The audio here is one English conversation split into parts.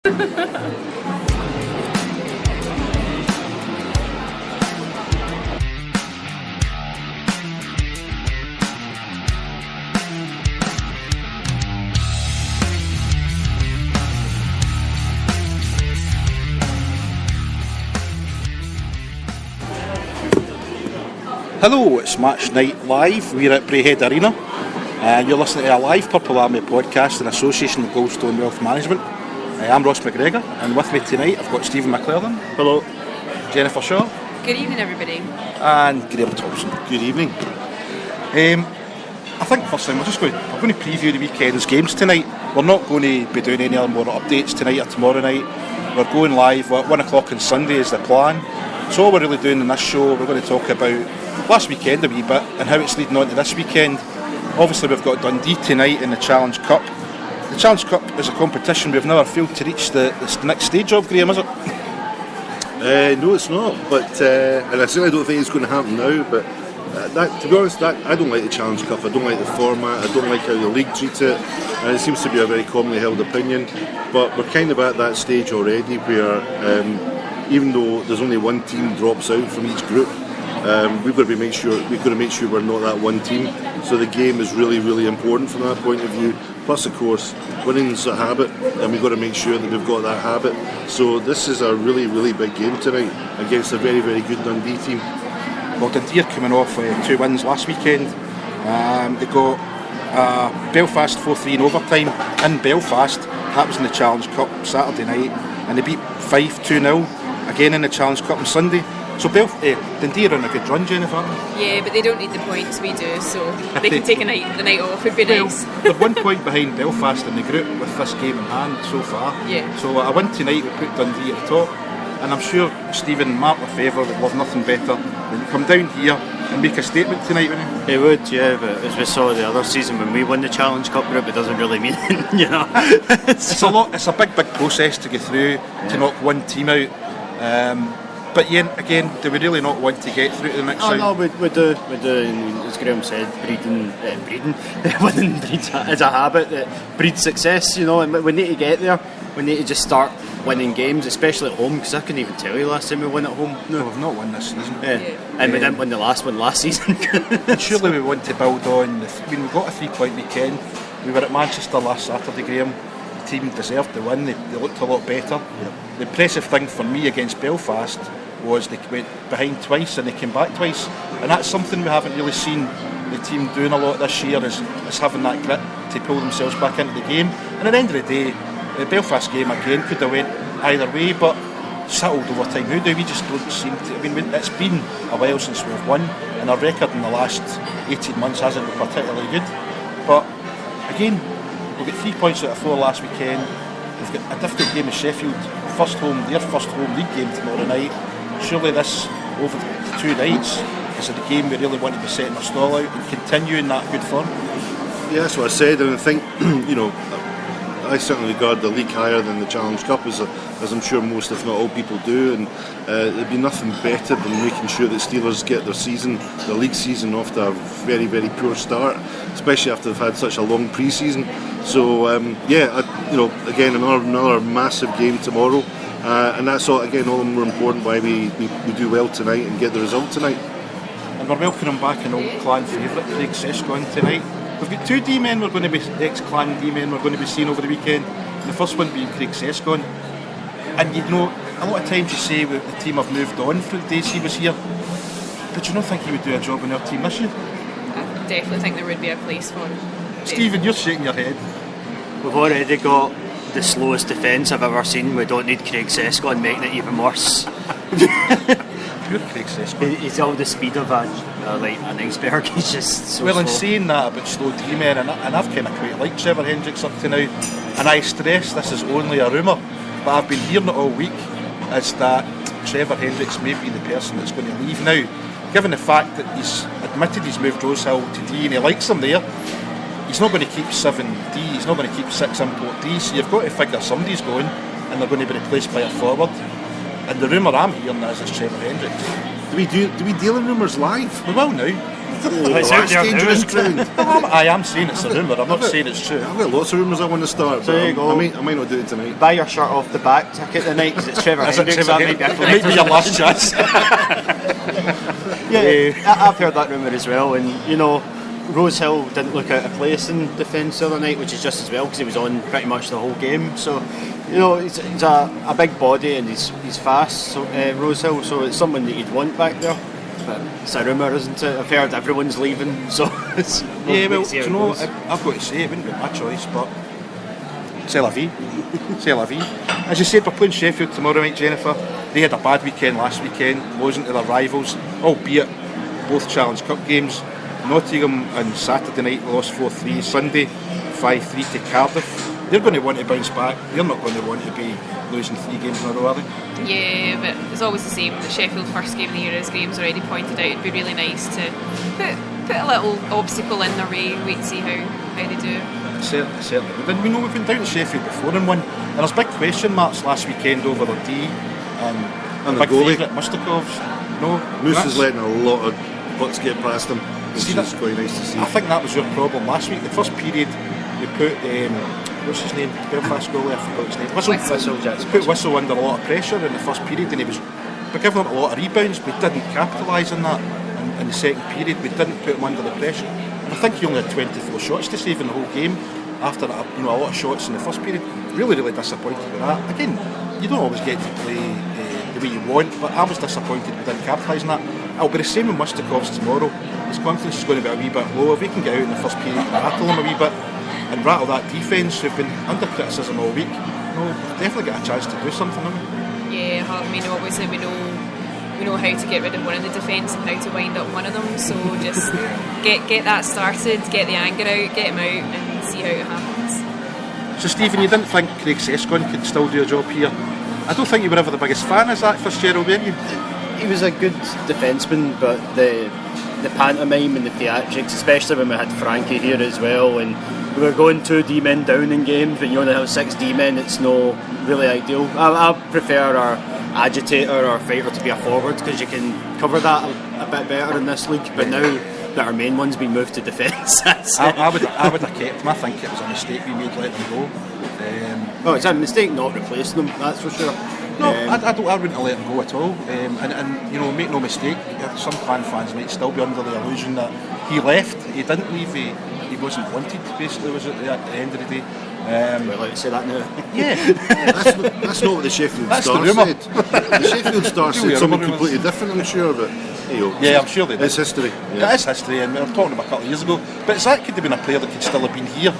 Hello, it's Match Night Live. We're at Braehead Arena. You're listening to a live Purple Army podcast in association with Goldstone Wealth Management. I'm Ross McGregor, and with me tonight I've got Stephen McLaren. Hello. Jennifer Shaw. Good evening, everybody. And Graham Thompson. Good evening. I think first thing we're going to preview the weekend's games tonight. We're not going to be doing any other more updates tonight or tomorrow night. We're going live at 1 o'clock on Sunday is the plan. So all we're really doing in this show, we're going to talk about last weekend a wee bit and how it's leading on to this weekend. Obviously we've got Dundee tonight in the Challenge Cup. The Challenge Cup is a competition we've never failed to reach the next stage of, Graham, is it? No, it's not. But and I certainly don't think it's going to happen now. But to be honest, I don't like the Challenge Cup. I don't like the format. I don't like how the league treats it. And it seems to be a very commonly held opinion. But we're kind of at that stage already where even though there's only one team drops out from each group, we've got to make sure we're not that one team. So the game is really, really important from that point of view. Plus, of course, winning's a habit, and we've got to make sure that we've got that habit. So this is a really, really big game tonight against a very, very good Dundee team. Well, Dundee are coming off 2 wins last weekend. They got Belfast 4-3 in overtime in Belfast. That was in the Challenge Cup Saturday night, and they beat Fife 2-0 again in the Challenge Cup on Sunday. So Dundee are on a good run, Jennifer. Yeah, but they don't need the points, we do, so they can take the night off, it'd be nice. They're 1 point behind Belfast in the group with this game in hand so far. Yeah. So a win tonight will put Dundee at the top, and I'm sure Stephen, Mark Lefevre would love nothing better than to come down here and make a statement tonight, wouldn't he? He would, yeah, but as we saw the other season when we won the Challenge Cup group, it doesn't really mean anything, you know. It's a big process to go through to knock one team out. But yeah, again, do we really not want to get through to the next round? No, we do. And as Graham said, winning breeds is a habit that breeds success, you know, and we need to get there. We need to just start winning games, especially at home, because I couldn't even tell you last time we won at home. No, we've not won this season. Yeah. And we didn't win the last one last season. Surely we want to build on. We got a 3-point weekend. We were at Manchester last Saturday, Graham. The team deserved the win. They looked a lot better. Yep. The impressive thing for me against Belfast was they went behind twice and they came back twice, and that's something we haven't really seen the team doing a lot this year, is having that grit to pull themselves back into the game. And at the end of the day, the Belfast game again could have went either way, but settled over time. How do we just don't seem to? I mean, it's been a while since we've won, and our record in the last 18 months hasn't been particularly good. But again, we've got 3 points out of 4 last weekend. We've got a difficult game with Sheffield, their first home league game tomorrow night. Surely this, over the 2 nights, is the game we really want to be setting our stall out and continuing that good form. Yeah, that's what I said, and I think, you know, I certainly regard the league higher than the Challenge Cup, as I'm sure most, if not all, people do, and there'd be nothing better than making sure that Steelers get their league season off to a very, very poor start, especially after they've had such a long pre-season. So again, another massive game tomorrow, and that's all the more important why we do well tonight and get the result tonight. And we're welcoming back an old Clan favourite, Craig Sescon, tonight. We've got 2 D-men ex-Clan D-men we're going to be seeing over the weekend. The first one being Craig Sescon. And you know, a lot of times you say the team have moved on from the days he was here. Did you not think he would do a job in our team this year? I definitely think there would be a place for him. Stephen, you're shaking your head. We've already got the slowest defence I've ever seen. We don't need Craig Sescon making it even worse. Poor Craig Sescon. He's all the speed of an iceberg. He's just so well, slow. in saying that about slow D-men, and I've kind of quite liked Trevor Hendricks up to now, and I stress this is only a rumour, but I've been hearing it all week, is that Trevor Hendricks may be the person that's going to leave now. Given the fact that he's admitted he's moved Rosehill to D and he likes them there, he's not going to keep 7D, he's not going to keep 6 import D, so you've got to figure somebody's going and they're going to be replaced by a forward. And the rumour I'm hearing is it's Trevor Hendricks. Do we deal in rumours live? We will now. It's out That's there dangerous now. ground. I am saying it's a rumour, I'm not saying it's true. I've got lots of rumours I want to start, So but there you go. I might not do it tonight. Buy your shirt off the back ticket tonight because it's Trevor Is it Hendricks. Trevor That Hendricks? It might be your last chance. I've heard that rumour as well, and you know, Rosehill didn't look out of place in defence the other night, which is just as well because he was on pretty much the whole game. So, you know, he's a big body and he's fast, so, Rosehill, so it's someone that you'd want back there. But it's a rumour, isn't it? I've heard everyone's leaving, so it's Yeah, well, see do how you it know, goes. I've got to say, it wouldn't be my choice, but c'est la vie. C'est la vie. As you said, we're playing Sheffield tomorrow night, Jennifer. They had a bad weekend last weekend, losing to their rivals, albeit both Challenge Cup games. Nottingham on Saturday night lost 4-3, Sunday 5-3 to Cardiff. They're going to want to bounce back. They're not going to want to be losing 3 games in a row, are they? Yeah, but it's always the same. The Sheffield first game of the year, as Graham's already pointed out, it'd be really nice to put a little obstacle in their way and wait to see how they do. Certainly. But then we know we've been down to Sheffield before and won. And there's big question marks last weekend over their D. And the big goalie. favourite, Mustakovs. No, Moose that's- is letting a lot of butts get past him, which See, is that's- quite nice to see. I think that was your problem last week. The first period, we put what's his name? Belfast goalie, I forgot his name. Whistle. Put Whistle under a lot of pressure in the first period, and we giving him a lot of rebounds. We didn't capitalise on that in the second period. We didn't put him under the pressure, and I think he only had 24 shots to save in the whole game. After a lot of shots in the first period, really disappointed with that. Again, you don't always get to play the way you want, but I was disappointed we didn't capitalise on that. It'll be the same with Mustakovs tomorrow. His confidence is going to be a wee bit low. If he can get out in the first period and rattle him a wee bit and rattle that defence who've been under criticism all week, we've definitely got a chance to do something, haven't we? Yeah, I mean, obviously we know how to get rid of one in the defence and how to wind up one of them. So just get that started, get the anger out, get him out, and see how it happens. So Stephen, you didn't think Craig Sescon could still do a job here? I don't think you were ever the biggest fan of Zach Fitzgerald, were you? He was a good defenceman, but the pantomime and the theatrics, especially when we had Frankie here as well, and we were going 2 D-men down in games, but you only have 6 D-men, it's no really ideal. I prefer our agitator or fighter to be a forward because you can cover that a bit better in this league, but now that our main one's been moved to defence, I would have kept him. I think it was a mistake we made letting him go. well, it's a mistake not replacing them, that's for sure. No, I wouldn't have let him go at all. And you know, make no mistake, some fans might still be under the illusion that he left. He didn't leave. He wasn't wanted. Basically, was it at the end of the day? We're allowed to say that now. Yeah, That's not what the Sheffield That's the Star rumour. said. The Sheffield Star Really, said something rumour completely different, I'm sure, but hey, yo, yeah, I'm sure they did. it's history. It is history, and we were talking about a couple of years ago. But Zach could have been a player that could still have been here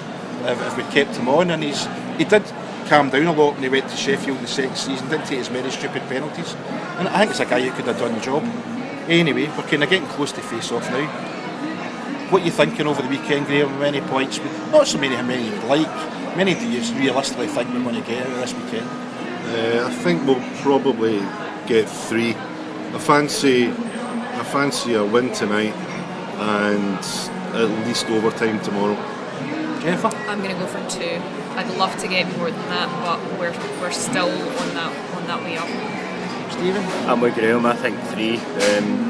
if we'd kept him on. And he did calm down a lot when he went to Sheffield in the second season. Didn't take as many stupid penalties, and I think it's a guy who could have done the job. Anyway, we're kind of getting close to face-off now. What are you thinking over the weekend, Graham? Many points, not so many how many you would like. Many do you realistically think we're going to get out of this weekend? I think we'll probably get 3. I fancy a win tonight and at least overtime tomorrow. Jennifer? I'm going to go for 2. I'd love to get more than that, but we're still on that way up. Stephen? I'm with Graham, I think 3.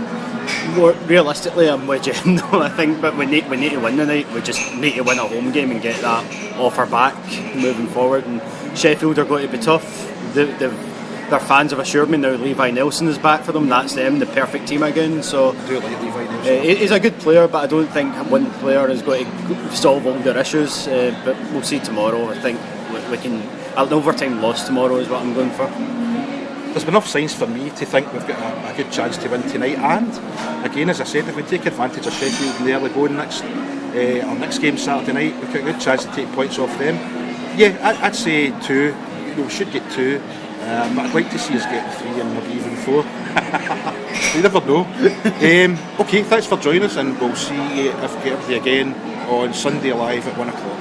More realistically, I'm with Jen though, I think, but we need to win tonight. We just need to win a home game and get that off our back moving forward. And Sheffield are going to be tough. Their fans have assured me now Levi Nelson is back for them. That's them, the perfect team again. So I do like Levi Nelson. he's a good player, but I don't think one player is going to solve all their issues. But we'll see tomorrow. I think we can. An overtime loss tomorrow is what I'm going for. There's been enough signs for me to think we've got a good chance to win tonight, and again, as I said, if we take advantage of Sheffield in the early going our next game Saturday night, we've got a good chance to take points off them. Yeah, I'd say 2. We should get 2, but I'd like to see us get 3 and maybe even 4. You never know. Okay, thanks for joining us, and we'll see you again on Sunday live at 1 o'clock.